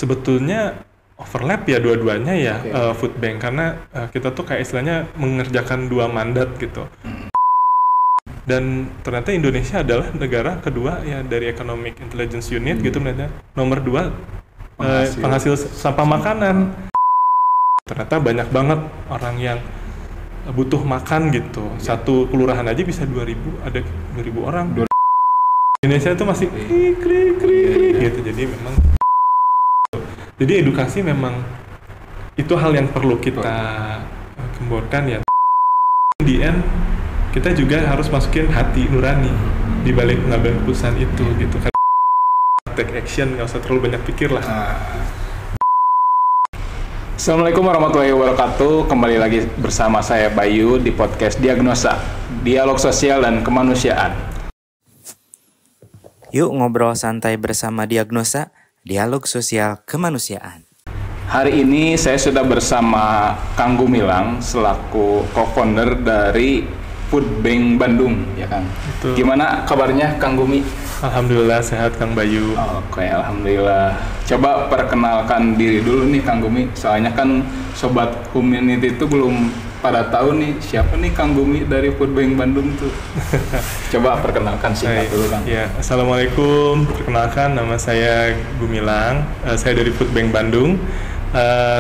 Sebetulnya overlap ya dua-duanya ya, Oke. food bank, karena kita tuh kayak istilahnya mengerjakan dua mandat gitu. Dan ternyata Indonesia adalah negara kedua ya dari Economic Intelligence Unit gitu, ternyata nomor 2 penghasil sampah makanan. Ternyata banyak banget orang yang butuh makan gitu. Satu kelurahan aja bisa 2.000, ada 2.000 orang. Indonesia tuh masih krik gitu. Jadi edukasi memang itu hal yang perlu kita gemborkan ya. Di end kita juga harus masukin hati nurani di balik pengambilan keputusan itu gitu kan. Take action, nggak usah terlalu banyak pikir lah. Assalamualaikum warahmatullahi wabarakatuh. Kembali lagi bersama saya Bayu di podcast Diagnosa, Dialog Sosial dan Kemanusiaan. Yuk ngobrol santai bersama Diagnosa, Dialog Sosial Kemanusiaan. Hari ini saya sudah bersama Kang Gumilang selaku co-founder dari Food Bank Bandung, ya Kang. Betul. Gimana kabarnya Kang Gumi? Alhamdulillah sehat Kang Bayu. Oke, alhamdulillah. Coba perkenalkan diri dulu nih Kang Gumi. Soalnya kan Sobat Community itu belum pada tahu nih siapa nih Kang Gumi dari Food Bank Bandung tuh. Coba perkenalkan singkat dulu Kang. Ya, Assalamualaikum. Perkenalkan, nama saya Gumilang. Saya dari Food Bank Bandung.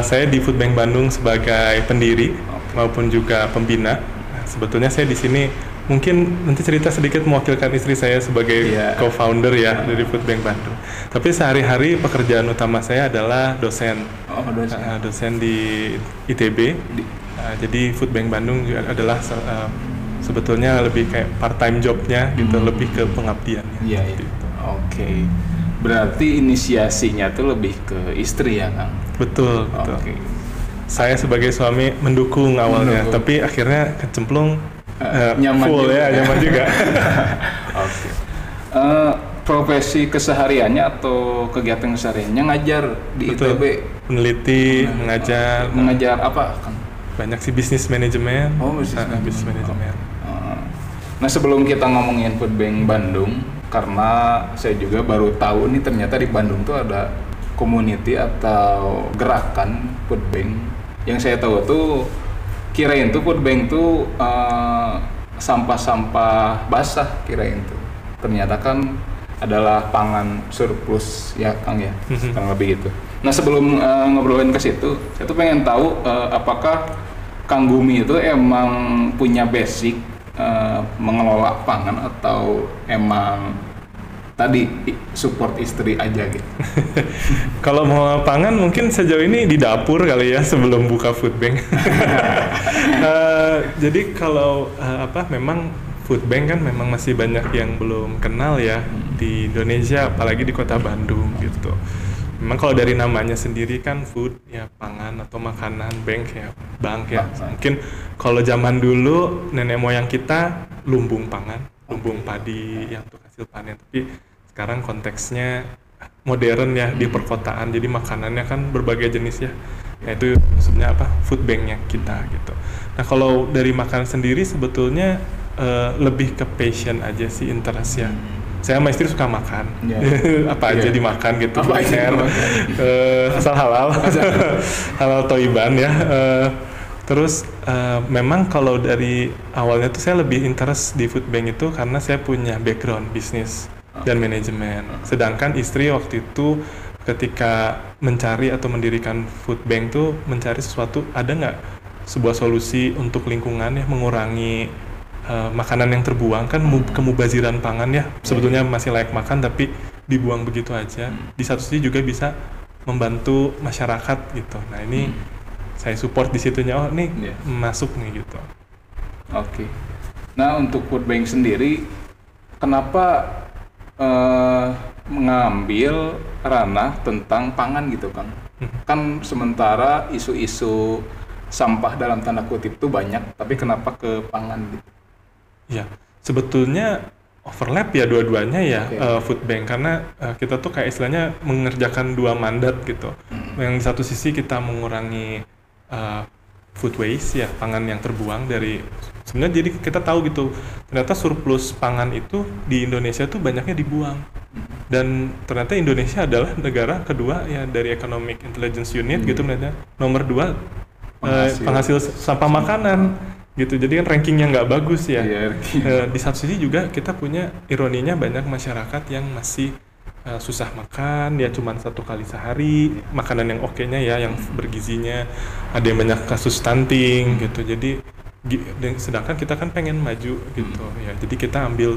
Saya di Food Bank Bandung sebagai pendiri maupun juga pembina. Sebetulnya saya di sini mungkin nanti cerita sedikit mewakilkan istri saya sebagai co-founder ya dari Food Bank Bandung. Tapi sehari-hari pekerjaan utama saya adalah dosen. Dosen di ITB. Jadi Food Bank Bandung juga adalah sebetulnya lebih kayak part-time jobnya gitu, lebih ke pengabdiannya. Iya. Gitu. Oke. Berarti inisiasinya tuh lebih ke istri ya Kang? Betul. Oke. Saya sebagai suami mendukung awalnya, tapi akhirnya kecemplung nyaman full juga. nyaman juga. Oke. Profesi kesehariannya atau kegiatan kesehariannya ngajar di Betul. ITB? Peneliti, mengajar. Mengajar apa Kang? Banyak sih bisnis manajemen. Bisnis manajemen. Nah sebelum kita ngomongin Food Bank Bandung, karena saya juga baru tahu nih ternyata di Bandung tuh ada community atau gerakan Food Bank. Yang saya tahu tuh kirain tuh Food Bank tuh sampah-sampah basah kirain tuh. Ternyata kan adalah pangan surplus ya Kang ya, kurang lebih gitu. Nah sebelum ngobrolin ke situ, saya tuh pengen tahu apakah Kang Gumi itu emang punya basic mengelola pangan atau emang tadi support istri aja gitu. Kalau mau pangan mungkin sejauh ini di dapur kali ya sebelum buka food bank. Jadi kalau memang food bank kan memang masih banyak yang belum kenal ya di Indonesia, apalagi di kota Bandung gitu. Memang kalau dari namanya sendiri kan food ya pangan atau makanan, bank ya bank ya. Mungkin kalau zaman dulu nenek moyang kita lumbung pangan, lumbung padi yang untuk hasil panen. Tapi sekarang konteksnya modern ya di perkotaan. Jadi makanannya kan berbagai jenis ya. Nah itu sebenarnya food banknya kita gitu. Nah kalau dari makanan sendiri sebetulnya lebih ke passion aja sih, interest ya. Saya sama istri suka makan, apa aja dimakan gitu, asal halal, halal toiban ya. Terus memang kalau dari awalnya tuh saya lebih interest di food bank itu karena saya punya background bisnis dan manajemen. Sedangkan istri waktu itu ketika mencari atau mendirikan food bank tuh mencari sesuatu, ada nggak sebuah solusi untuk lingkungan ya, mengurangi makanan yang terbuang kan, kemubaziran pangan ya, sebetulnya masih layak makan tapi dibuang begitu aja. Di satu sisi juga bisa membantu masyarakat gitu. Nah ini saya support di situnya, masuk nih gitu. Oke. Nah untuk food bank sendiri, kenapa mengambil ranah tentang pangan gitu Kang? Kan sementara isu-isu sampah dalam tanda kutip itu banyak, tapi kenapa ke pangan gitu? Ya, sebetulnya overlap ya dua-duanya ya, food bank, karena kita tuh kayak istilahnya mengerjakan dua mandat gitu. Yang di satu sisi kita mengurangi food waste ya, pangan yang terbuang dari sebenarnya, jadi kita tahu gitu ternyata surplus pangan itu di Indonesia tuh banyaknya dibuang. Dan ternyata Indonesia adalah negara kedua ya dari Economic Intelligence Unit gitu ternyata nomor 2 penghasil sampah makanan gitu. Jadi kan rankingnya nggak bagus ya. Di satu sisi juga kita punya ironinya banyak masyarakat yang masih susah makan ya, cuman 1 kali sehari makanan yang oke-nya ya, yang bergizinya. Ada yang banyak kasus stunting gitu. Jadi sedangkan kita kan pengen maju gitu ya. Jadi kita ambil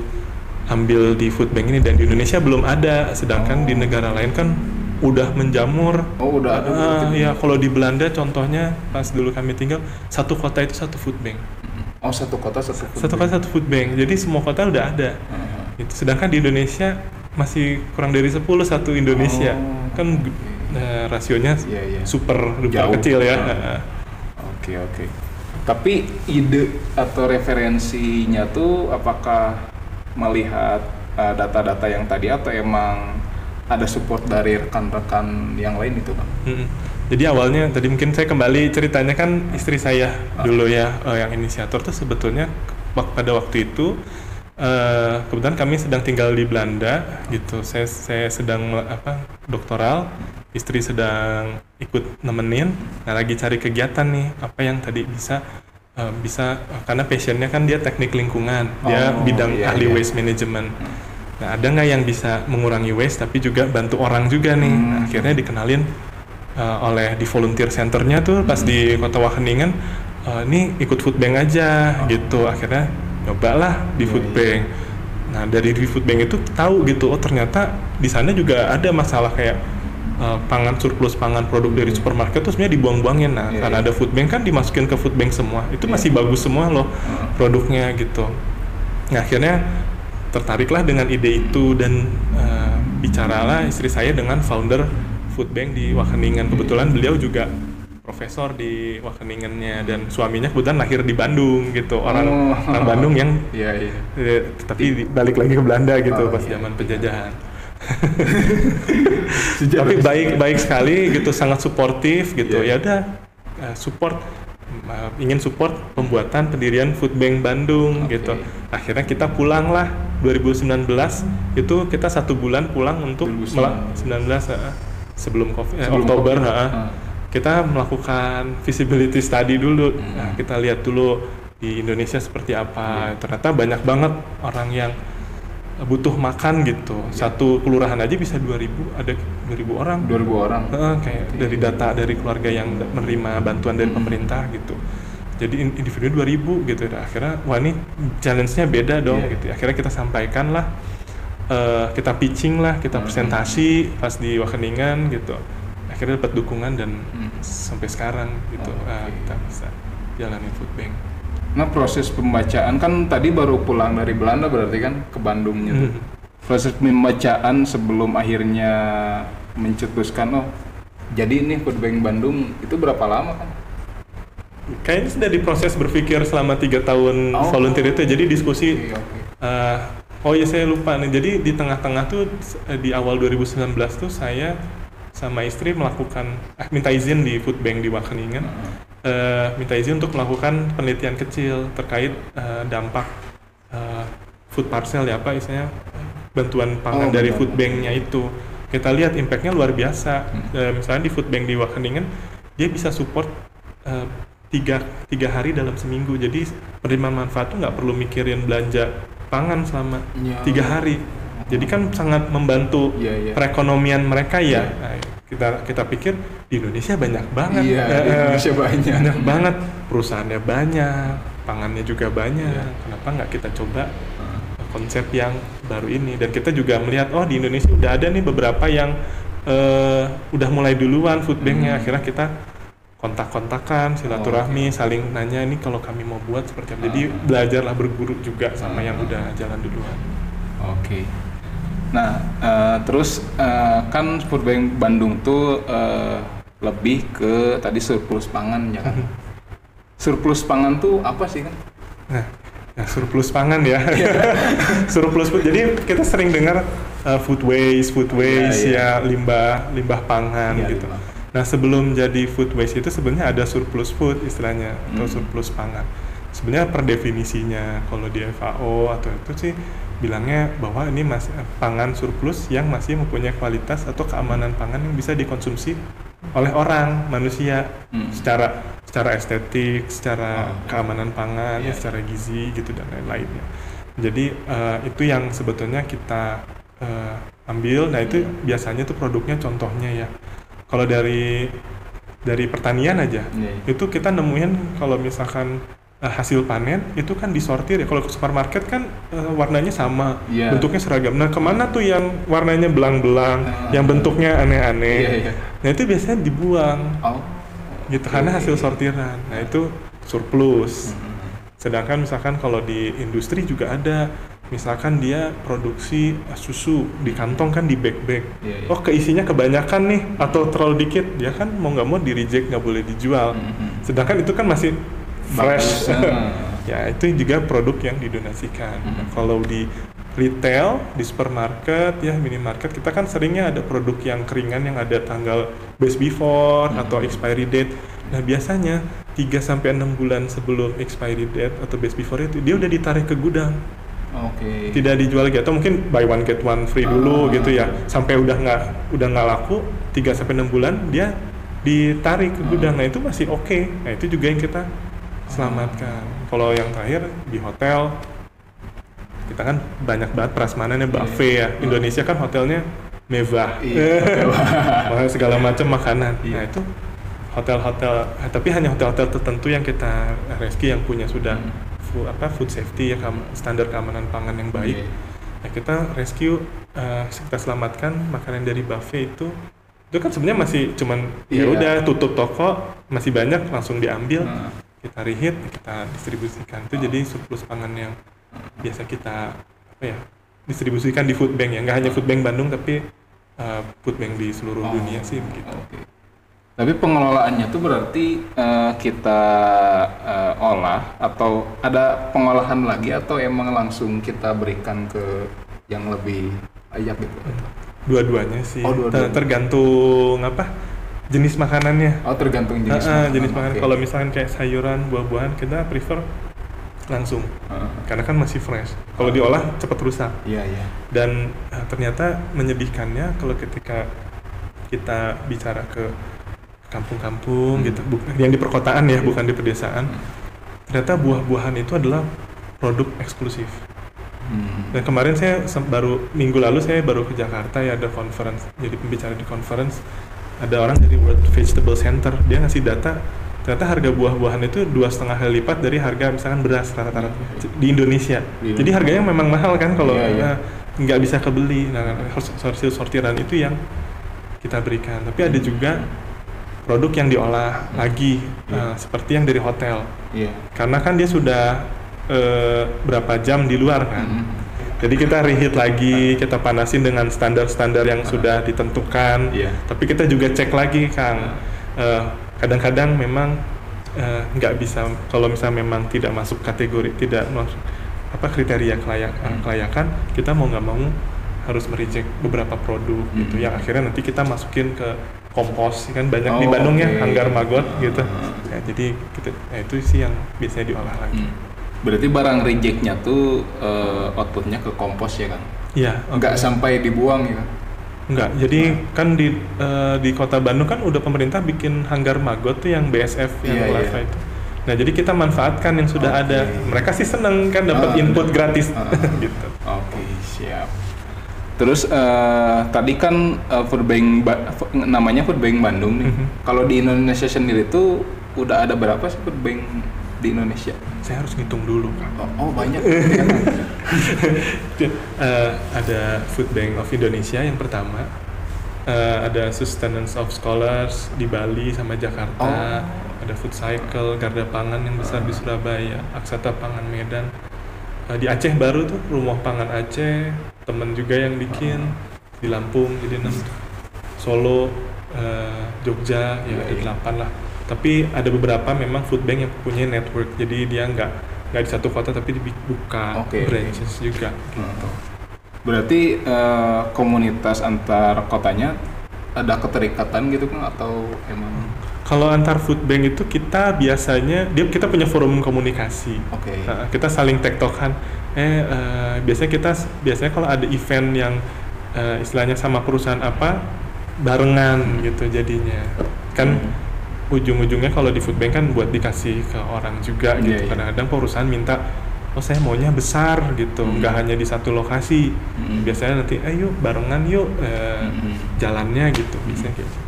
di food bank ini, dan di Indonesia belum ada, sedangkan di negara lain kan udah menjamur. Udah ada. Ya kalau di Belanda contohnya pas dulu kami tinggal, satu kota itu 1 food bank. Satu kota satu food bank. Satu kota 1 food bank. Jadi semua kota udah ada. Itu sedangkan di Indonesia masih kurang dari 10 satu Indonesia. Kan rasionya super duper kecil ya. Oke. Tapi ide atau referensinya tuh apakah melihat data-data yang tadi atau emang ada support dari rekan-rekan yang lain itu, Bang? Jadi awalnya tadi mungkin saya kembali ceritanya kan istri saya dulu ya yang inisiator tuh sebetulnya pada waktu itu kebetulan kami sedang tinggal di Belanda gitu. Saya sedang doktoral, istri sedang ikut nemenin. Nah lagi cari kegiatan nih apa yang tadi bisa karena passionnya kan dia teknik lingkungan, dia bidang ahli waste management. Nah ada nggak yang bisa mengurangi waste tapi juga bantu orang juga nih. Nah, akhirnya dikenalin oleh di volunteer centernya tuh pas di Kota Wageningen, ini ikut food bank aja gitu. Akhirnya nyobalah di food bank. Nah dari di food bank itu tahu gitu, oh ternyata di sana juga ada masalah kayak surplus pangan produk dari supermarket tuh sebenarnya dibuang-buangin. Nah karena ada food bank kan dimasukin ke food bank semua, itu masih bagus semua loh produknya gitu. Nah akhirnya tertariklah dengan ide itu, dan bicaralah istri saya dengan founder food bank di Wageningen. Kebetulan beliau juga profesor di Wageningennya, dan suaminya kebetulan lahir di Bandung gitu, orang Bandung yang tapi balik lagi ke Belanda gitu pas zaman penjajahan. Tapi baik sekali gitu, sangat suportif gitu. Ya udah ingin support pembuatan pendirian Food Bank Bandung gitu. Akhirnya kita pulang lah 2019 itu, kita 1 bulan pulang untuk 19 sebelum Oktober kita melakukan feasibility study dulu. Nah, kita lihat dulu di Indonesia seperti apa. Ternyata banyak banget orang yang butuh makan gitu. Satu kelurahan aja bisa 2.000, ada 2.000 orang. 2.000 orang. Kayak dari data dari keluarga yang menerima bantuan dari pemerintah gitu. Jadi individu 2.000 gitu. Akhirnya wah ini challenge-nya beda dong gitu. Akhirnya kita sampaikan lah, kita pitching lah, kita presentasi pas di Wageningen gitu. Akhirnya dapat dukungan dan sampai sekarang gitu kita bisa jalanin food bank. Nah proses pembacaan kan tadi baru pulang dari Belanda berarti kan ke Bandungnya. Proses pembacaan sebelum akhirnya mencetuskan jadi ini Food Bank Bandung itu berapa lama kan? Kayaknya sudah diproses berpikir selama 3 tahun volunteer itu. Jadi diskusi. Saya lupa nih. Jadi di tengah-tengah tuh di awal 2019 tuh saya sama istri melakukan minta izin di Food Bank di Wageningen. Minta izin untuk melakukan penelitian kecil terkait dampak food parcel ya, apa istilahnya bantuan pangan dari food banknya itu. Kita lihat impactnya luar biasa. Misalnya di food bank di Wageningen dia bisa support 3 hari dalam seminggu. Jadi penerimaan manfaat tuh nggak perlu mikirin belanja pangan selama 3 hari. Jadi kan sangat membantu perekonomian mereka ya. Nah, kita pikir di Indonesia banyak banget. Di Indonesia banyak banget, perusahaannya banyak, pangannya juga banyak. Kenapa nggak kita coba konsep yang baru ini? Dan kita juga melihat di Indonesia udah ada nih beberapa yang udah mulai duluan food banknya. Akhirnya kita kontak-kontakan, silaturahmi, saling nanya ini kalau kami mau buat seperti apa. Jadi belajarlah berguru juga sama yang udah jalan duluan. Oke. Nah, terus kan Food Bank Bandung tuh lebih ke tadi surplus pangan ya kan? Surplus pangan tuh apa sih kan? Nah, surplus pangan ya. Surplus food. Jadi kita sering dengar food waste ya, limbah pangan gitu. Nah, sebelum jadi food waste itu sebenarnya ada surplus food istilahnya atau surplus pangan. Sebenarnya per definisinya kalau di FAO atau itu sih bilangnya bahwa ini masih pangan surplus yang masih mempunyai kualitas atau keamanan pangan yang bisa dikonsumsi oleh orang manusia secara estetik, secara keamanan pangan, secara gizi gitu dan lain-lainnya. Jadi itu yang sebetulnya kita ambil. Nah itu biasanya tuh produknya contohnya ya. Kalau dari pertanian aja, itu kita nemuin kalau misalkan hasil panen itu kan disortir ya. Kalau ke supermarket kan warnanya sama, bentuknya seragam. Nah kemana tuh yang warnanya belang-belang, yang bentuknya aneh-aneh? Nah itu biasanya dibuang, gitu karena hasil sortiran. Nah itu surplus. Sedangkan misalkan kalau di industri juga ada, misalkan dia produksi susu di kantong kan di bag-bag. Oh keisinya kebanyakan nih atau terlalu dikit, dia kan mau nggak mau di reject, nggak boleh dijual. Sedangkan itu kan masih fresh. Ya itu juga produk yang didonasikan. Kalau di retail, di supermarket, ya minimarket, kita kan seringnya ada produk yang keringan yang ada tanggal best before atau expiry date. Nah biasanya 3-6 bulan sebelum expiry date atau best before itu dia udah ditarik ke gudang. Tidak dijual lagi, atau mungkin buy one get one free dulu gitu ya. Sampai udah nggak laku 3-6 bulan dia ditarik ke gudang. Nah itu masih oke. Nah itu juga yang kita selamatkan. Kalau yang terakhir di hotel, kita kan banyak banget prasmanannya buffet ya. Indonesia kan hotelnya mewah, segala macam makanan. Nah itu hotel-hotel, tapi hanya hotel-hotel tertentu yang kita rescue yang punya sudah food safety ya, standar keamanan pangan yang baik. Nah kita rescue, kita selamatkan makanan dari buffet itu kan sebenarnya masih cuman ya udah tutup toko, masih banyak langsung diambil. Kita reheat, kita distribusikan. Itu jadi surplus pangan yang biasa kita distribusikan di food bank ya, nggak hanya food bank Bandung tapi food bank di seluruh dunia sih begitu. Tapi pengelolaannya tuh berarti kita olah atau ada pengolahan lagi atau emang langsung kita berikan ke yang lebih layak gitu? Dua-duanya sih. Tergantung jenis makanannya. Tergantung jenis makanan. Jenis makanan. Kalau misalkan kayak sayuran, buah-buahan, kita prefer langsung. Karena kan masih fresh. Kalau diolah cepat rusak. Dan ternyata menyedihkannya kalau ketika kita bicara ke kampung-kampung gitu, yang di perkotaan ya, bukan di pedesaan. Ternyata buah-buahan itu adalah produk eksklusif. Dan kemarin minggu lalu saya baru ke Jakarta ya, ada conference. Jadi pembicara di conference, ada orang dari World Vegetable Center, dia ngasih data ternyata harga buah-buahan itu 2,5 kali lipat dari harga misalkan beras rata-rata di Indonesia. Jadi harganya memang mahal kan kalau nggak bisa kebeli. Nah hasil sortiran itu yang kita berikan. Tapi ada juga produk yang diolah lagi seperti yang dari hotel. Karena kan dia sudah berapa jam di luar kan. Jadi kita reheat lagi, kita panasin dengan standar-standar yang sudah ditentukan. Tapi kita juga cek lagi, Kang. Kadang-kadang memang nggak bisa, kalau misalnya memang tidak masuk kategori, tidak masuk kriteria kelayakan, kita mau nggak mau harus mereject beberapa produk gitu. Yang akhirnya nanti kita masukin ke kompos, kan banyak di Bandung ya, hanggar maggot gitu. Ya, jadi itu sih yang biasanya diolah lagi. Berarti barang rejectnya tuh outputnya ke kompos ya kan? Iya. Nggak sampai dibuang ya? Enggak. Jadi kan di Kota Bandung kan udah pemerintah bikin hanggar maggot tuh yang BSF yang lava itu. Nah jadi kita manfaatkan yang sudah ada. Mereka sih seneng kan dapat input gratis gitu. Siap. Terus tadi kan food bank namanya food bank Bandung nih. Kalau di Indonesia sendiri tuh udah ada berapa sih food bank di Indonesia? Saya harus ngitung dulu, Kak. Banyak. Ada Food Bank of Indonesia yang pertama, ada Sustenance of Scholars di Bali sama Jakarta, ada Food Cycle, Garda Pangan yang besar di Surabaya, Aksata Pangan Medan, di Aceh baru tuh Rumah Pangan Aceh, temen juga yang bikin, di Lampung jadi 6, Solo, Jogja ya ada 8 lah. Tapi ada beberapa memang food bank yang punya network, jadi dia nggak di satu kota tapi dibuka branches juga gitu. Berarti komunitas antar kotanya ada keterikatan gitu kan atau emang? Kalau antar food bank itu kita biasanya kita punya forum komunikasi. Kita saling tektokan. biasanya kalau ada event yang istilahnya sama perusahaan apa barengan gitu jadinya kan. Ujung-ujungnya kalau di food bank kan buat dikasih ke orang juga gitu. Kadang-kadang perusahaan minta, oh saya maunya besar gitu, nggak hanya di satu lokasi. Biasanya nanti, ayo barengan yuk jalannya gitu, biasanya kayak gitu.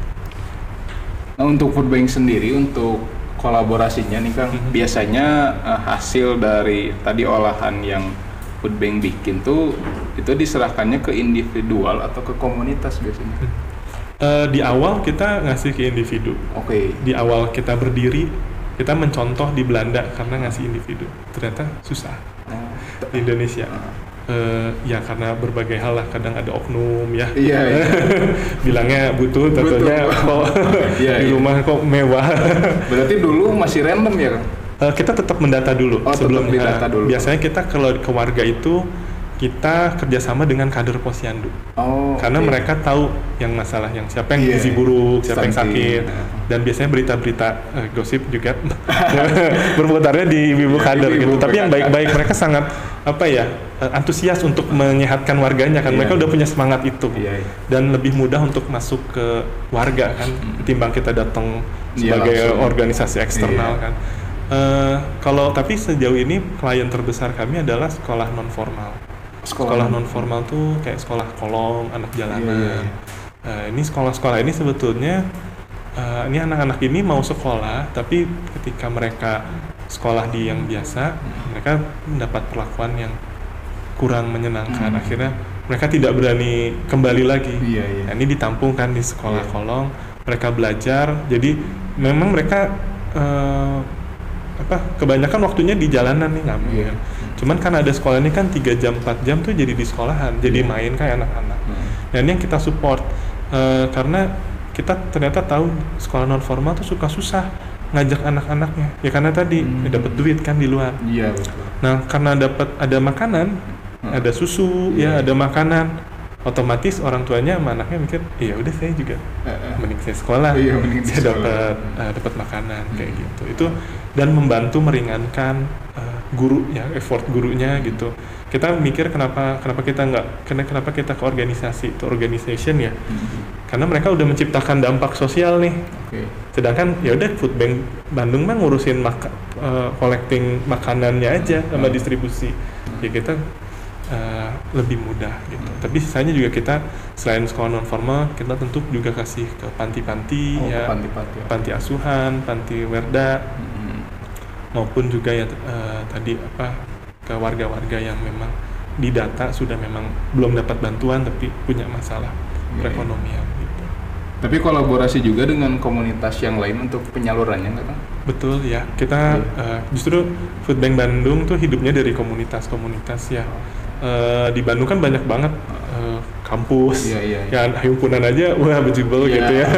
Nah untuk food bank sendiri, untuk kolaborasinya nih Kang, biasanya hasil dari tadi olahan yang food bank bikin tuh, itu diserahkannya ke individual atau ke komunitas biasanya? Di awal kita ngasih ke individu. Di awal kita berdiri, kita mencontoh di Belanda karena ngasih individu. Ternyata susah di Indonesia. Ya karena berbagai hal lah, kadang ada oknum ya. Bilangnya butuh, tentunya kok di rumah kok mewah. Berarti dulu masih random ya Kang? Kita tetap mendata dulu. Sebelum didata dulu. Biasanya kita kalau ke warga itu kita kerjasama dengan kader posyandu, karena mereka tahu yang masalah, yang siapa yang gizi buruk, siapa yang sakit, dan biasanya berita-berita gosip juga berputarnya di ibu kader gitu. Tapi yang baik-baik, mereka sangat antusias untuk menyehatkan warganya kan. Mereka udah punya semangat itu, dan lebih mudah untuk masuk ke warga kan, ketimbang kita datang sebagai organisasi eksternal kan. Tapi sejauh ini klien terbesar kami adalah sekolah non formal. Sekolah non formal tuh kayak sekolah kolong, anak jalanan. Ini sekolah-sekolah ini sebetulnya ini anak-anak ini mau sekolah, tapi ketika mereka sekolah di yang biasa, mereka mendapat perlakuan yang kurang menyenangkan. Akhirnya mereka tidak berani kembali lagi. Nah, ini ditampung kan di sekolah kolong, mereka belajar. Jadi memang mereka kebanyakan waktunya di jalanan nih ngambil. Cuman kan ada sekolah ini kan 3 jam 4 jam tuh jadi di sekolahan, jadi main kayak anak-anak. Dan ini yang kita support karena kita ternyata tahu sekolah non formal tuh suka susah ngajak anak-anaknya. Ya karena tadi dapat duit kan di luar. Betul. Nah, karena ada makanan, ada susu, ada makanan, otomatis orang tuanya sama anaknya mikir, ya udah saya juga mending saya sekolah, saya dapat makanan kayak gitu. Itu dan membantu meringankan guru ya, effort gurunya gitu. Kita mikir kenapa kita ke organisasi, itu organization ya. Karena mereka udah menciptakan dampak sosial nih. Sedangkan ya udah food bank Bandung mah ngurusin collecting makanannya aja sama distribusi. Ya kita lebih mudah gitu. Tapi sisanya juga kita selain sekolah non formal, kita tentu juga kasih ke panti-panti panti asuhan, panti werda, maupun juga ya tadi ke warga-warga yang memang didata sudah memang belum dapat bantuan tapi punya masalah perekonomian gitu. Tapi kolaborasi juga dengan komunitas yang lain untuk penyalurannya nggak Kang? Betul ya, kita justru Food Bank Bandung tuh hidupnya dari komunitas-komunitas ya. Di Bandung kan banyak banget kampus, kan himpunan aja bejibel gitu ya.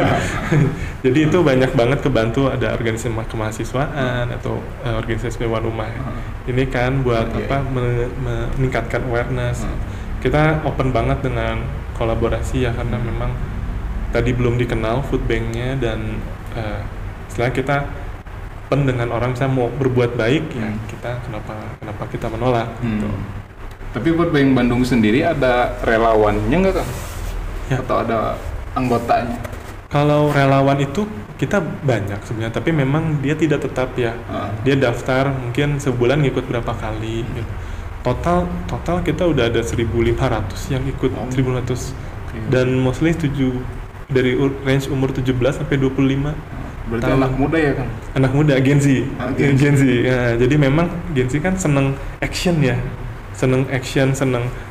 Jadi itu banyak banget kebantu, ada organisasi kemahasiswaan atau organisasi hewan rumah. Ini kan buat meningkatkan awareness. Kita open banget dengan kolaborasi ya, karena memang tadi belum dikenal food banknya, dan setelah kita open dengan orang saya mau berbuat baik ya, kita kenapa kita menolak gitu. Tapi Food Bank Bandung sendiri ada relawannya nggak Kang? Ya. Atau ada anggotanya? Kalau relawan itu kita banyak sebenarnya, tapi memang dia tidak tetap ya. Dia daftar mungkin sebulan ngikut berapa kali gitu. Total kita udah ada 1.500 yang ikut, 1.500. Dan mostly dari range umur 17 sampai 25. Berarti anak muda ya Kang? Anak muda, Gen Z. Gen Z. Ya, jadi memang Gen Z kan seneng action ya. Seneng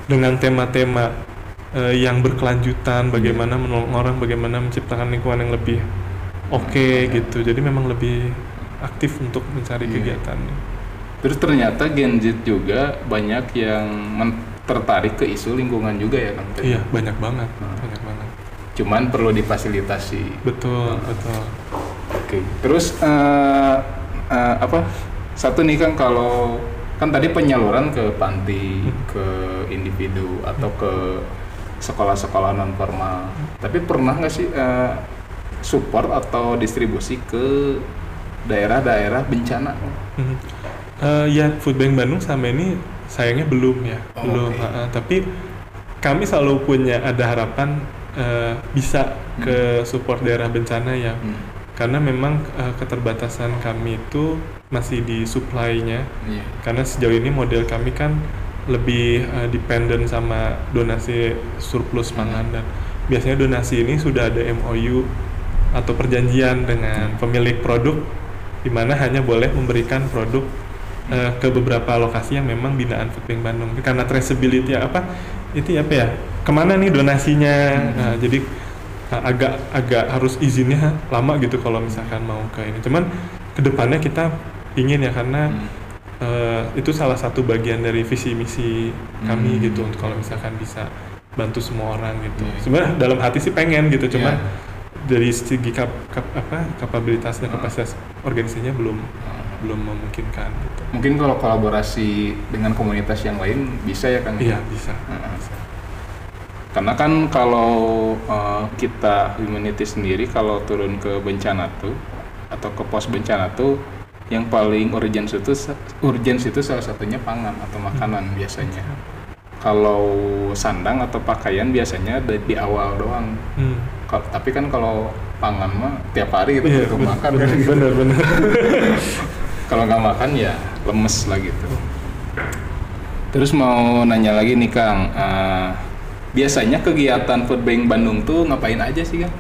dengan tema-tema yang berkelanjutan, bagaimana menolong orang, bagaimana menciptakan lingkungan yang lebih gitu. Jadi memang lebih aktif untuk mencari kegiatan. Terus ternyata Gen Z juga banyak yang tertarik ke isu lingkungan juga ya Kang? Iya, banyak banget. Cuman perlu difasilitasi. Betul. Terus satu nih Kang, kalau kan tadi penyaluran ke panti, ke individu atau ke sekolah-sekolah non formal. Tapi pernah nggak sih support atau distribusi ke daerah-daerah bencana? Ya, Food Bank Bandung sama ini sayangnya belum ya, belum. Tapi kami selalu punya ada harapan bisa ke support daerah bencana ya, karena memang keterbatasan kami itu masih di supply-nya, karena sejauh ini model kami kan lebih dependent sama donasi surplus pangan, dan biasanya donasi ini sudah ada MOU atau perjanjian dengan pemilik produk, di mana hanya boleh memberikan produk ke beberapa lokasi yang memang binaan Food Bank Bandung. Karena traceability kemana nih donasinya, jadi agak harus izinnya lama gitu kalau misalkan mau ke ini. Cuman kedepannya kita ingin ya, karena itu salah satu bagian dari visi misi kami gitu, untuk kalau misalkan bisa bantu semua orang gitu. Sebenarnya dalam hati sih pengen gitu, cuman dari segi kapabilitasnya, kapasitas organisasinya belum memungkinkan gitu. Mungkin kalau kolaborasi dengan komunitas yang lain bisa ya Kang? Iya, bisa. Karena kan kalau kita Humanity sendiri kalau turun ke bencana tuh atau ke pos bencana tuh, yang paling urgent itu salah satunya pangan atau makanan biasanya. Kalau sandang atau pakaian biasanya di awal doang. Tapi kan kalau pangan mah tiap hari kita butuh makan kan. Bener. Kalau nggak makan ya lemes lah gitu. Terus mau nanya lagi nih Kang, biasanya kegiatan Food Bank Bandung tuh ngapain aja sih Kang?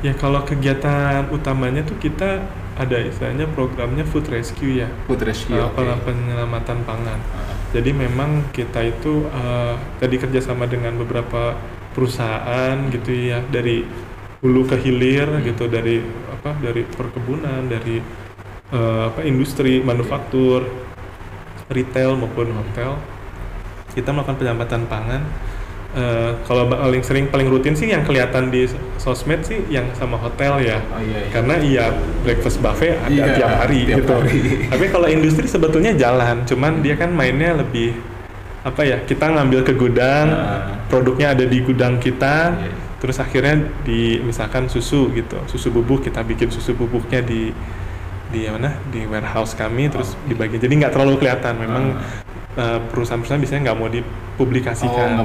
Ya kalau kegiatan utamanya tuh kita ada istilahnya programnya Food Rescue ya. Food Rescue. Penyelamatan pangan. Jadi memang kita itu tadi kerjasama dengan beberapa perusahaan gitu ya, dari hulu ke hilir gitu, dari perkebunan, dari industri, manufaktur, retail maupun hotel. Kita melakukan penyelamatan pangan. Kalau paling rutin sih yang kelihatan di sosmed sih yang sama hotel ya. Karena breakfast buffet ada tiap hari gitu. Tapi kalau industri sebetulnya jalan, cuman dia kan mainnya lebih kita ngambil ke gudang, produknya ada di gudang kita, terus akhirnya misalkan susu gitu, susu bubuk, kita bikin susu bubuknya di warehouse kami, terus dibagi, jadi nggak terlalu kelihatan. Memang perusahaan-perusahaan biasanya nggak mau dipublikasikan,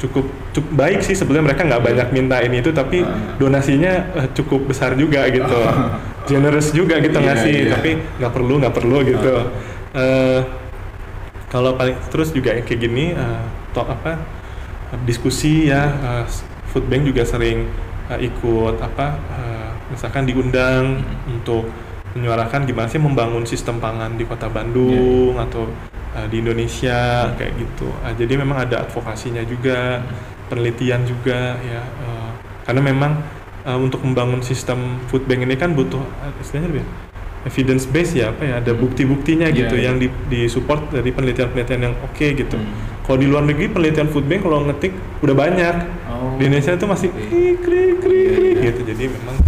cukup baik sih sebetulnya, mereka nggak banyak minta ini itu, tapi donasinya cukup besar juga gitu, generous juga gitu ngasih, tapi nggak perlu gitu. Kalau paling terus juga kayak gini, diskusi ya, Food Bank juga sering ikut misalkan diundang untuk menyuarakan gimana sih membangun sistem pangan di Kota Bandung atau di Indonesia kayak gitu. Jadi memang ada advokasinya juga, penelitian juga ya, karena memang untuk membangun sistem food bank ini kan butuh istilahnya lebih evidence base ya, ada bukti-buktinya gitu yang disupport dari penelitian-penelitian yang oke gitu. Kalau di luar negeri penelitian food bank kalau ngetik udah banyak, di Indonesia itu masih klik gitu. Jadi memang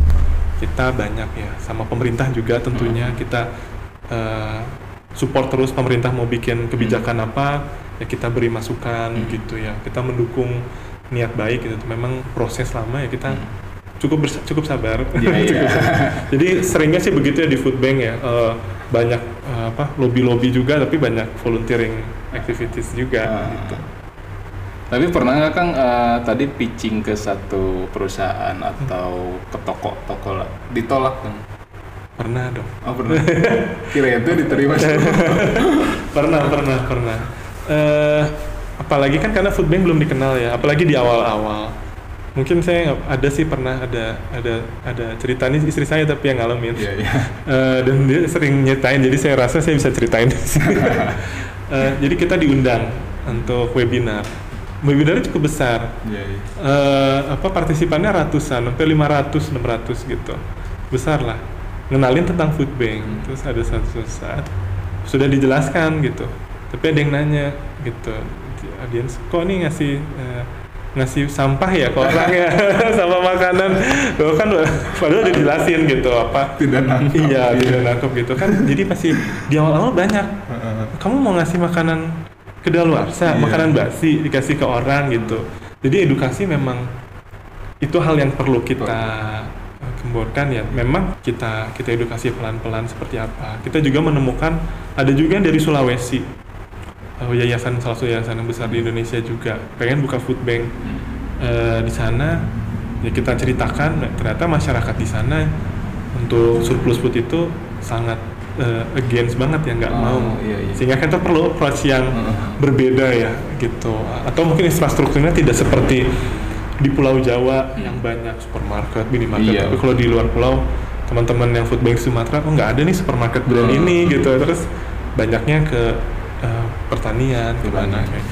kita banyak ya, sama pemerintah juga tentunya kita support terus. Pemerintah mau bikin kebijakan apa ya kita beri masukan gitu ya, kita mendukung niat baik gitu. Memang proses lama ya, kita cukup sabar. Jadi seringnya sih begitu ya di food bank ya, banyak lobby juga, tapi banyak volunteering activities juga gitu. Tapi pernah nggak Kang tadi pitching ke satu perusahaan atau ke toko lah, ditolak Kang? Pernah dong. Oh pernah. Kira itu diterima sih. Pernah. Apalagi kan karena food bank belum dikenal ya, apalagi di awal-awal. Mungkin saya pernah ada cerita nih istri saya tapi yang ngalamin. Dan dia sering nyetain, jadi saya rasa saya bisa ceritain di sini. Jadi kita diundang untuk webinarnya cukup besar. Partisipannya ratusan, sampai 500-600 gitu. Besar lah. Ngenalin tentang food bank. Terus ada satu saat sudah dijelaskan gitu. Tapi ada yang nanya gitu. Audiens, kok nih ngasih sampah ya ke orang ya sama makanan. Loh kan padahal udah dijelasin gitu tidak nangkep. Tidak nangkep gitu kan. Jadi pasti di awal-awal banyak. Kamu mau ngasih makanan kedaluarsa, makanan basi dikasih ke orang gitu. Jadi edukasi memang itu hal yang perlu kita gemborkan ya. Memang kita edukasi pelan-pelan seperti apa. Kita juga menemukan ada juga yang dari Sulawesi. yayasan, salah satu yayasan yang besar di Indonesia juga pengen buka food bank di sana. Ya kita ceritakan, ternyata masyarakat di sana untuk surplus food itu sangat against banget ya, nggak mau. Sehingga kita perlu approach yang berbeda ya gitu. Atau mungkin infrastrukturnya tidak seperti di Pulau Jawa yang banyak supermarket, minimarket. Tapi kalau di luar pulau, teman-teman yang food bank Sumatera, kok nggak ada nih supermarket brand ini gitu. Terus banyaknya ke pertanian gimana kayak.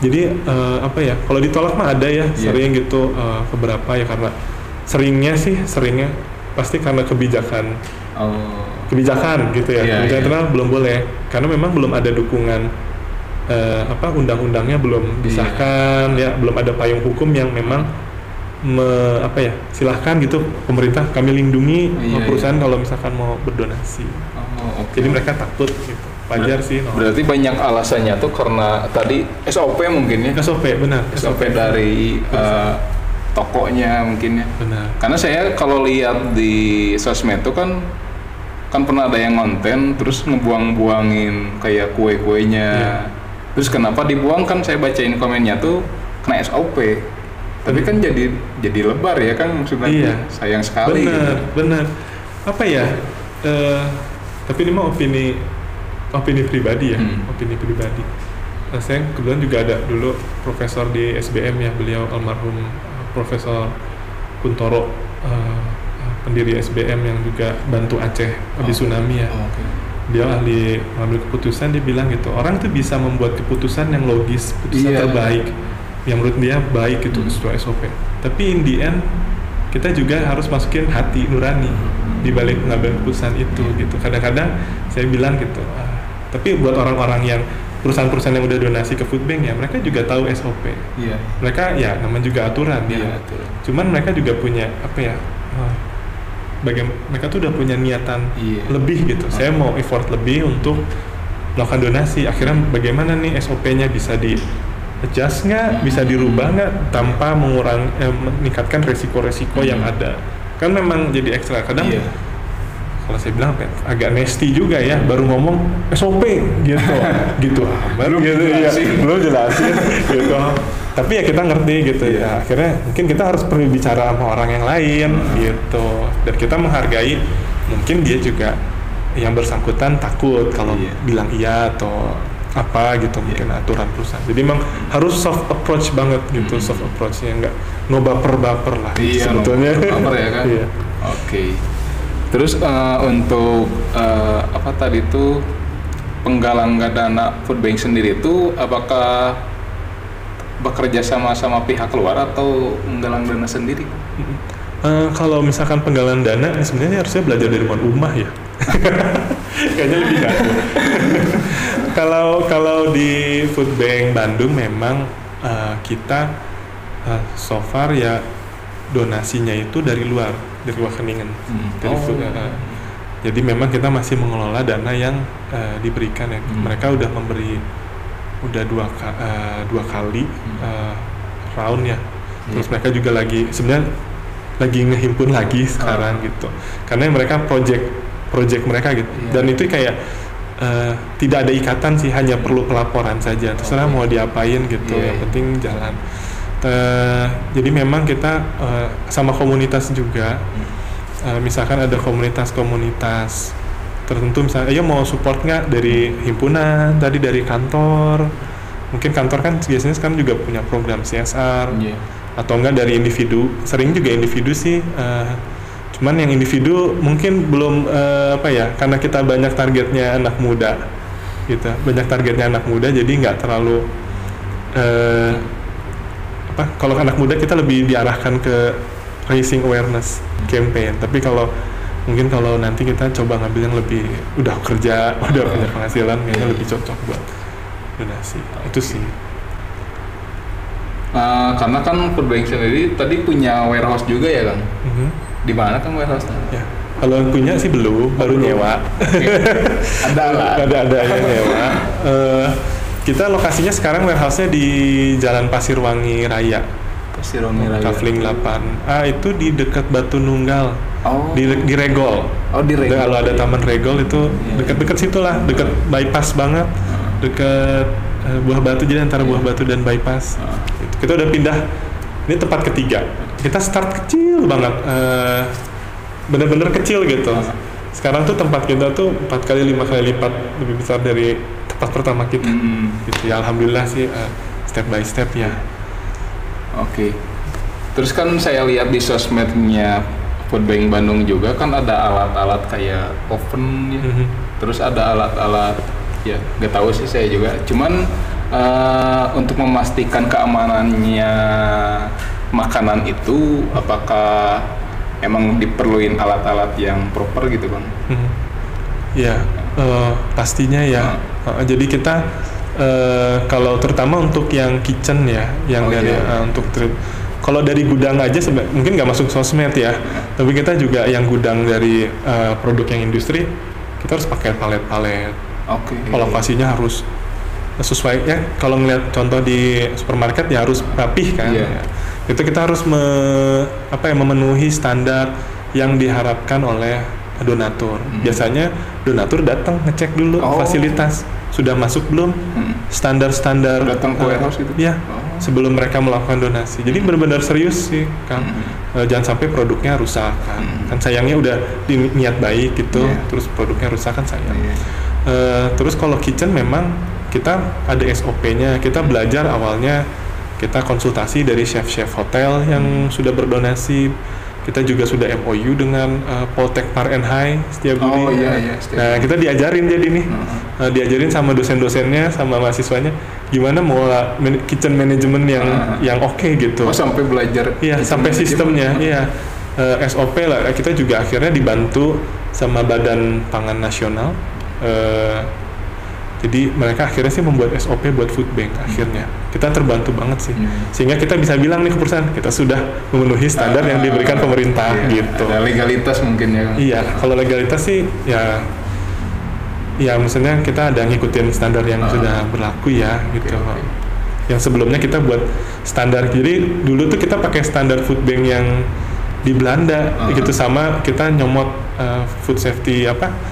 Jadi apa ya, kalau ditolak mah ada ya sering gitu, beberapa ya karena seringnya pasti karena kebijakan gitu ya. Kebijakan internal belum boleh karena memang belum ada dukungan undang-undangnya belum disahkan ya, belum ada payung hukum yang memang silahkan gitu pemerintah kami lindungi perusahaan kalau misalkan mau berdonasi. Jadi mereka takut gitu. Wajar sih. Berarti banyak alasannya tuh karena tadi SOP mungkin ya. SOP benar. SOP dari tokonya mungkin ya. Benar. Karena saya kalau lihat di sosmed tuh kan pernah ada yang konten terus ngebuang-buangin kayak kue-kuenya. Terus kenapa dibuang, kan saya bacain komennya tuh kena SOP. Tapi kan jadi lebar ya kan maksudnya. Sayang sekali. Benar. Apa ya? Tapi ini mah opini pribadi ya, opini pribadi. Nah, saya kebetulan juga ada dulu profesor di SBM ya, beliau almarhum Profesor Kuntoro, pendiri SBM yang juga bantu Aceh habis tsunami ya. Dia ahli mengambil keputusan, dia bilang gitu, orang tuh bisa membuat keputusan yang logis, keputusan terbaik, yang menurut dia baik itu sesuai SOP. Tapi in the end kita juga harus masukin hati nurani di balik mengambil keputusan itu gitu. Kadang-kadang saya bilang gitu, tapi buat orang-orang yang perusahaan-perusahaan yang udah donasi ke food bank ya, mereka juga tahu SOP. Mereka ya namanya juga aturan ya. Cuman mereka juga punya mereka tuh udah punya niatan lebih gitu. Saya mau effort lebih untuk melakukan donasi. Akhirnya bagaimana nih SOP-nya bisa di adjust nggak, bisa dirubah nggak tanpa meningkatkan resiko-resiko yang ada. Kan memang jadi ekstra kadang. Kalau saya bilang agak nasty juga ya, baru ngomong SOP gitu baru belum jelasin gitu. Tapi ya kita ngerti gitu ya, akhirnya mungkin kita harus perlu bicara sama orang yang lain gitu, dan kita menghargai mungkin dia juga yang bersangkutan takut kalau bilang iya atau apa gitu, mungkin aturan perusahaan. Jadi memang harus soft approach banget gitu, soft approach-nya nggak baper lah sebetulnya. Baper ya kan. Oke. Terus untuk apa tadi tuh penggalangan dana food bank sendiri itu apakah bekerja sama pihak luar atau menggalang dana sendiri? Kalau misalkan penggalangan dana sebenarnya harusnya belajar dari Mon Umah ya. Kayaknya lebih gampang. Kalau di food bank Bandung memang kita so far ya donasinya itu dari luar, dari Wageningen, dari food. Jadi memang kita masih mengelola dana yang diberikan ya. Mereka udah memberi dua kali round ya. Terus mereka juga sebenarnya lagi ngehimpun lagi sekarang gitu. Karena mereka project mereka gitu. Dan itu kayak tidak ada ikatan sih, hanya perlu pelaporan saja. Terserah mau diapain gitu. Yang penting jalan. Jadi memang kita sama komunitas juga. Misalkan ada komunitas tertentu, misalnya ayo mau support nggak dari himpunan, tadi dari kantor, mungkin kantor kan biasanya sekarang juga punya program CSR, atau enggak dari individu, sering juga individu sih, cuman yang individu mungkin belum karena kita banyak targetnya anak muda gitu, jadi nggak terlalu kalau anak muda kita lebih diarahkan ke raising awareness campaign, tapi kalau nanti kita coba ngambil yang lebih udah kerja, udah punya penghasilan, kayaknya lebih cocok buat donasi. Itu sih. Karena kan food bank sendiri tadi punya warehouse juga ya Kang? Di mana Kang warehouse-nya? Ya. Kalau yang punya sih belum, baru nyewa. Ada yang nyewa. Kita lokasinya sekarang warehouse-nya di Jalan Pasirwangi Raya. Kafling 8A itu di dekat Batu Nunggal. Di Regol. Di Regol. Kalau ada Taman Regol itu dekat-dekat situlah, dekat bypass banget. Dekat Buah Batu, jadi antara Buah Batu dan Bypass. Gitu. Kita udah pindah, ini tempat ketiga. Kita start kecil banget, bener-bener kecil gitu. Sekarang tuh tempat kita tuh 4 kali 5 kali lipat lebih besar dari tempat pertama kita. Gitu ya, alhamdulillah sih step by step ya. Oke. Terus kan saya lihat di sosmednya Food Bank Bandung juga kan ada alat-alat kayak oven ya. Terus ada alat-alat ya nggak tahu sih saya juga. Cuman untuk memastikan keamanannya makanan itu, apakah emang diperluin alat-alat yang proper gitu Bang? Ya, pastinya ya. Jadi kita kalau terutama untuk yang kitchen ya, yang dari untuk kalau dari gudang aja mungkin nggak masuk sosmed ya, tapi kita juga yang gudang dari produk yang industri, kita harus pakai palet-palet. Lokasinya harus sesuai ya. Kalau ngeliat contoh di supermarket ya harus rapih kan. Ya. Itu kita harus memenuhi standar yang diharapkan oleh donatur. Biasanya donatur datang ngecek dulu fasilitas sudah masuk belum, standar-standar datang ke warehouse gitu. Ya, sebelum mereka melakukan donasi. Jadi benar-benar serius sih, Kang. Jangan sampai produknya rusak kan. Kan sayangnya udah niat baik gitu, terus produknya rusak kan sayang. Terus kalau kitchen memang kita ada SOP-nya. Kita belajar awalnya, kita konsultasi dari chef-chef hotel yang sudah berdonasi. Kita juga sudah MOU dengan Poltek Par and High Setiabudi. Nah, kita diajarin jadi nih, diajarin sama dosen-dosennya, sama mahasiswanya, gimana mau kitchen management yang oke gitu. Sampai belajar. Iya, sampai sistemnya. Iya, SOP lah. Kita juga akhirnya dibantu sama Badan Pangan Nasional. Jadi mereka akhirnya sih membuat SOP buat food bank akhirnya. Kita terbantu banget sih. Sehingga kita bisa bilang nih ke perusahaan, kita sudah memenuhi standar yang diberikan pemerintah gitu. Ada legalitas mungkin ya. Iya, kalau legalitas sih ya maksudnya kita ada ngikutin standar yang sudah berlaku ya gitu. Yang sebelumnya kita buat standar. Jadi dulu tuh kita pakai standar food bank yang di Belanda gitu, sama kita nyomot food safety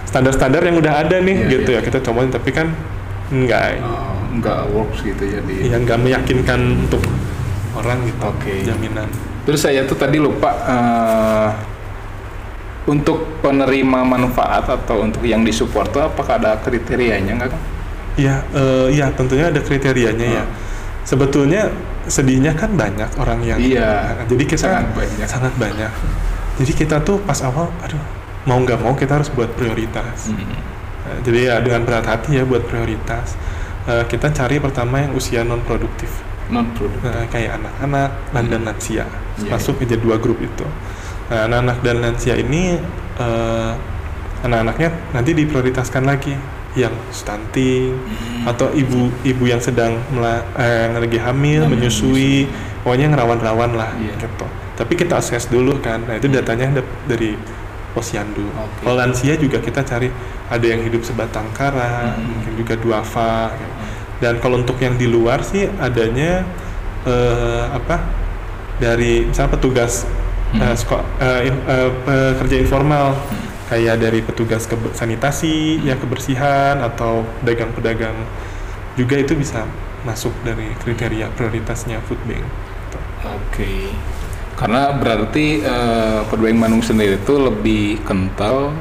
standar-standar yang udah ada nih gitu ya, kita cobain tapi kan enggak works gitu ya di. Ya enggak meyakinkan untuk orang gitu. Jaminan. Terus saya tuh tadi lupa untuk penerima manfaat atau untuk yang disupport tuh apakah ada kriterianya enggak kan? Iya, tentunya ada kriterianya ya. Sebetulnya sedihnya kan banyak orang yang jadi kita sangat banyak. Jadi kita tuh pas awal mau nggak mau kita harus buat prioritas. Jadi ya dengan berat hati ya buat prioritas. Kita cari pertama yang usia non produktif. Kayak anak-anak dan lansia. Masuk aja 2 grup itu. Nah, anak-anak dan lansia ini anak-anaknya nanti diprioritaskan lagi, yang stunting atau ibu yang sedang lagi hamil, menyusui, pokoknya yang rawan-rawan lah gitu. Tapi kita akses dulu kan. Nah, itu datanya dari Posyandu. Kalau lansia juga kita cari ada yang hidup sebatang kara, mungkin juga duafa. Dan kalau untuk yang di luar sih adanya dari misalnya petugas pekerja informal, kayak dari petugas sanitasi, ya kebersihan, atau pedagang-pedagang juga itu bisa masuk dari kriteria prioritasnya food bank. Karena berarti Food Bank Bandung sendiri itu lebih kental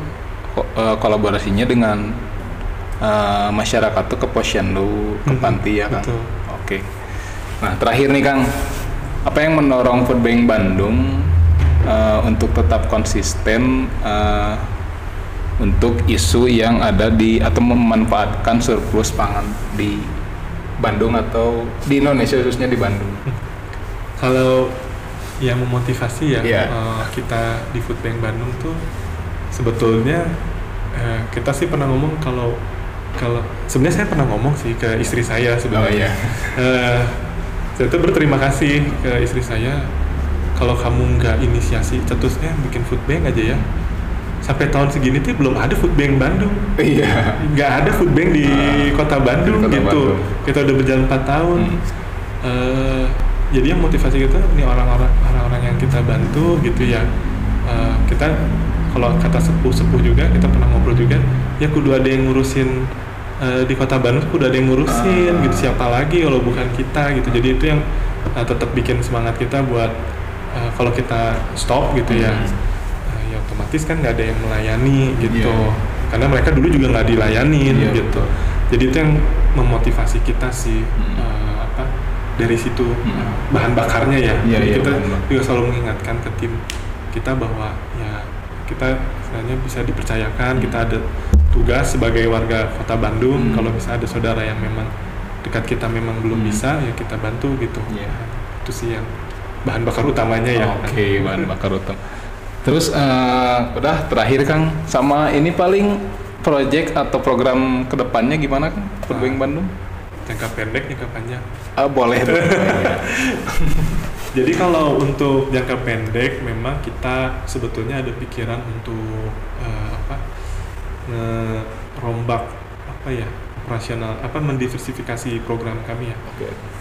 kolaborasinya dengan masyarakat tuh ke posyandu, ke panti ya Kang. Nah terakhir nih Kang, apa yang mendorong Food Bank Bandung untuk tetap konsisten untuk isu yang ada atau memanfaatkan surplus pangan di Bandung atau di Indonesia, khususnya di Bandung? Kalau yang memotivasi kita di Food Bank Bandung tuh sebetulnya kita sih pernah ngomong kalau sebenarnya saya pernah ngomong sih ke istri saya sebenarnya. Saya tuh berterima kasih ke istri saya, kalau kamu nggak inisiasi cetusnya bikin food bank aja ya. Sampai tahun segini tuh belum ada food bank Bandung. Nggak ada food bank di kota Bandung gitu. Kita udah berjalan 4 tahun. Jadi yang motivasi kita ini orang-orang yang kita bantu gitu ya. Kita kalau kata sepuh juga, kita pernah ngobrol juga, ya kudu ada yang ngurusin di Kota Bandung udah ada yang ngurusin gitu, siapa lagi kalau bukan kita gitu. Jadi itu yang tetap bikin semangat kita buat kalau kita stop gitu ya otomatis kan nggak ada yang melayani gitu, karena mereka dulu juga nggak dilayanin gitu. Jadi itu yang memotivasi kita sih, dari situ bahan bakarnya ya. Jadi kita juga selalu mengingatkan ke tim kita bahwa ya kita sebenarnya bisa dipercayakan, kita ada tugas sebagai warga Kota Bandung. Kalau misalnya ada saudara yang memang dekat kita memang belum bisa, ya kita bantu gitu. Itu sih yang bahan bakar utamanya ya. Oke, bahan bakar utama. Terus udah terakhir Kang, sama ini paling project atau program kedepannya gimana Kang? Foodbank Bandung? Jangka pendek, jangka panjang. Boleh. Jadi kalau untuk jangka pendek memang kita sebetulnya ada pikiran untuk merombak operasional, mendiversifikasi program kami ya.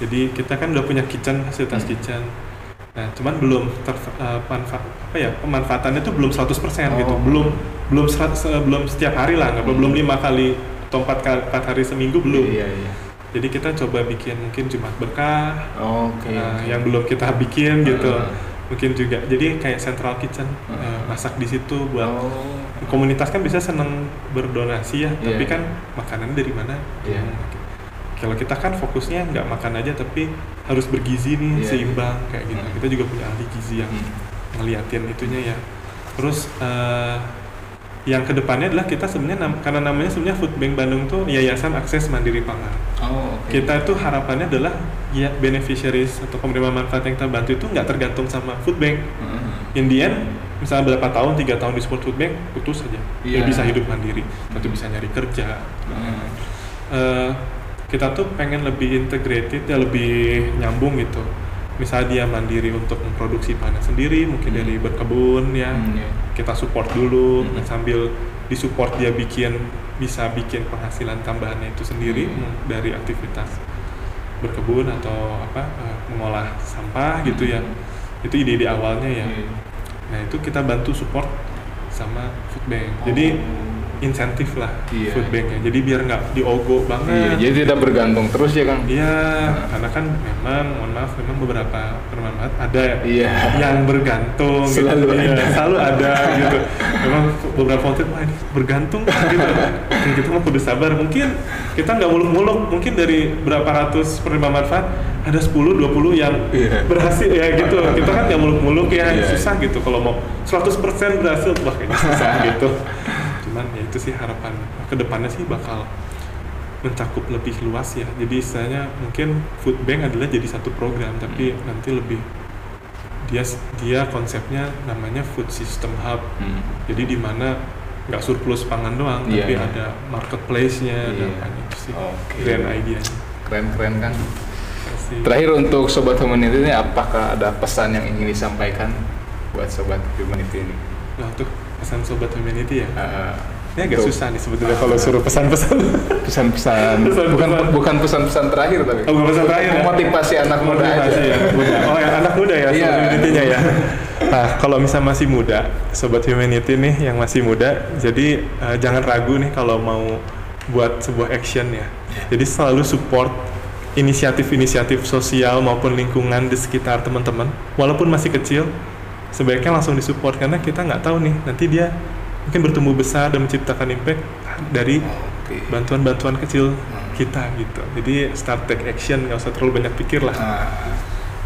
Jadi kita kan udah punya kitchen, fasilitas kitchen. Nah, cuman belum pemanfaatannya itu belum 100% gitu. Belum setiap hari lah, belum 5 kali atau 4 hari seminggu belum. Jadi kita coba bikin mungkin Jumat Berkah. Yang belum kita bikin gitu. Mungkin juga jadi kayak central kitchen, masak di situ buat komunitas kan bisa seneng berdonasi ya, tapi kan makanannya dari mana? Kalau kita kan fokusnya nggak makan aja tapi harus bergizi nih, seimbang kayak gitu. Kita juga punya ahli gizi yang ngeliatin itunya ya. Terus yang kedepannya adalah kita sebenarnya karena namanya sebenarnya Foodbank Bandung tuh Yayasan Akses Mandiri Pangan. Kita tuh harapannya adalah ya beneficiaries atau penerima manfaat yang kita bantu itu nggak tergantung sama Foodbank. In the end, misalnya berapa tahun, 3 tahun di support Foodbank, putus aja. Dia bisa hidup mandiri, atau bisa nyari kerja. Kita tuh pengen lebih integrated ya, lebih nyambung gitu. Misalnya dia mandiri untuk memproduksi panen sendiri, mungkin dari berkebun ya, kita support dulu, sambil disupport dia bisa bikin penghasilan tambahannya itu sendiri dari aktivitas berkebun atau mengolah sampah gitu ya. Itu ide-ide awalnya ya. Nah itu kita bantu support sama Foodbank. Jadi insentif lah Foodbank ya. Jadi biar nggak diogo banget. Jadi tidak bergantung terus ya Kang. Karena kan memang memang beberapa bermanfaat ada yang bergantung selalu gitu. Selalu ada gitu. Memang beberapa volunteer ini bergantung gitu. Kita mah kudu sabar. Mungkin kita nggak muluk-muluk. Mungkin dari berapa ratus penerima manfaat ada 10-20 yang berhasil ya gitu. Kita kan nggak muluk-muluk ya, susah gitu. Kalau mau 100% berhasil, wah kayaknya susah gitu. Ya itu sih harapan kedepannya sih bakal mencakup lebih luas ya. Jadi istilahnya mungkin Foodbank adalah jadi satu program, tapi nanti lebih dia konsepnya namanya Food System Hub. Jadi di mana nggak surplus pangan doang, tapi ada marketplace-nya dan itu sih grand idea-nya. Keren kan. Terakhir untuk Sobat Humanity ini, apakah ada pesan yang ingin disampaikan buat Sobat Humanity ini? Nah tuh pesan Sobat Humanity ya. Ini agak susah nih sebetulnya kalau suruh pesan-pesan. Bukan pesan-pesan terakhir tapi. Bukan pesan terakhir. Motivasi anak muda aja. Yang anak muda ya, Sobat Humanity-nya ya. Nah, kalau misalnya masih muda, Sobat Humanity nih yang masih muda, jadi jangan ragu nih kalau mau buat sebuah action ya. Jadi selalu support inisiatif-inisiatif sosial maupun lingkungan di sekitar teman-teman. Walaupun masih kecil, sebaiknya langsung disupport karena kita nggak tahu nih nanti dia mungkin bertumbuh besar dan menciptakan impact dari bantuan-bantuan kecil kita gitu. Jadi start take action, nggak usah terlalu banyak pikir lah.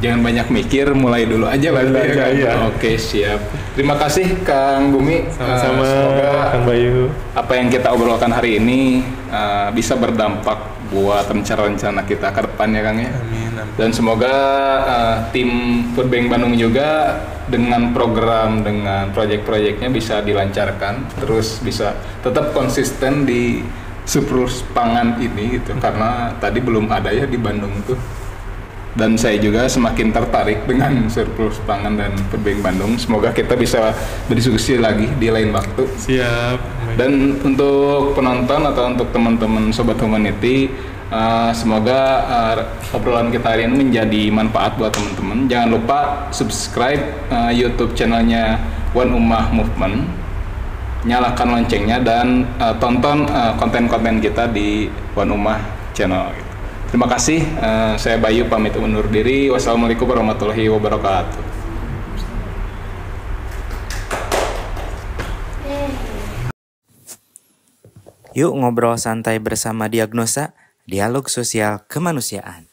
Jangan banyak mikir, mulai dulu aja lah. Oke, siap. Terima kasih Kang Bumi. Sama-sama. Semoga Kang Bayu, apa yang kita obrolkan hari ini bisa berdampak buat rencana-rencana kita ke depannya Kang ya. Amin. Dan semoga tim Foodbank Bandung juga dengan program, dengan proyek-proyeknya bisa dilancarkan, terus bisa tetap konsisten di surplus pangan ini gitu, karena tadi belum ada ya di Bandung tuh. Dan saya juga semakin tertarik dengan surplus pangan dan Foodbank Bandung. Semoga kita bisa berdiskusi lagi di lain waktu. Siap. Dan untuk penonton atau untuk teman-teman Sobat Humanity, semoga obrolan kita hari ini menjadi manfaat buat teman-teman. Jangan lupa subscribe YouTube channelnya One Ummah Movement. nyalakan loncengnya dan tonton konten-konten kita di Wan Umah channel gitu. Terima kasih, saya Bayu pamit undur diri. Wassalamualaikum warahmatullahi wabarakatuh. Yuk ngobrol santai bersama Diagnosa, dialog sosial kemanusiaan.